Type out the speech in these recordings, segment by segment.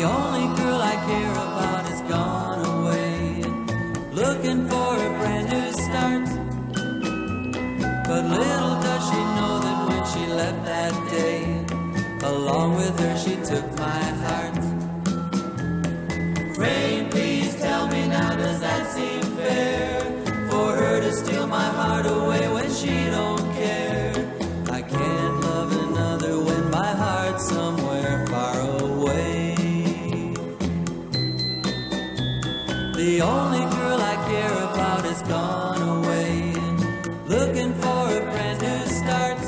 The only girl I care about has gone away, looking for a brand new start. But little does she know that when she left that day, along with her she took my heart. Rain, please tell me now, does that seem fair? For her to steal my heart away when she don't care. I can't love another when my heart's somewhere far away. The only girl I care about has gone away, looking for a brand new start.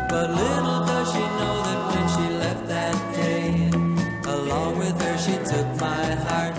But little does she know that when she left that day, along with her she took my heart.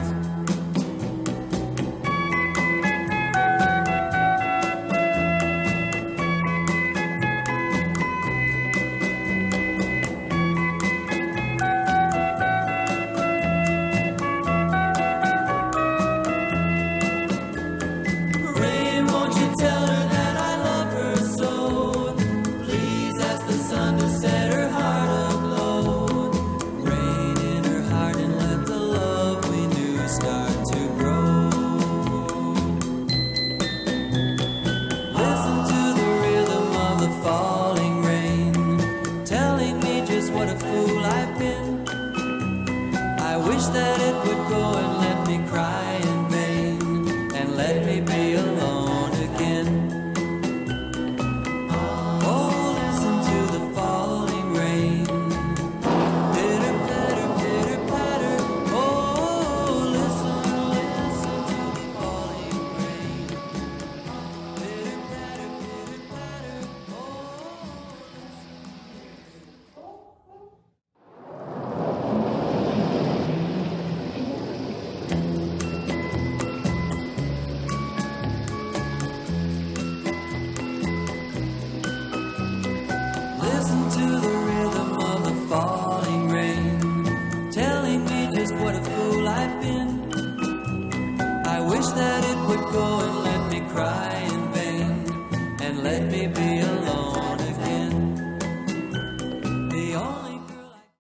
What a fool I've been. I wish that it would go and let me cry in vain, and let me be alone again. Oh, listen to the falling rain. Pitter patter, pitter patter. Oh, listen, listen to the falling rain. Pitter patter, pitter patter. Listen to the rhythm of the falling rain, telling me just what a fool I've been. I wish that it would go and let me cry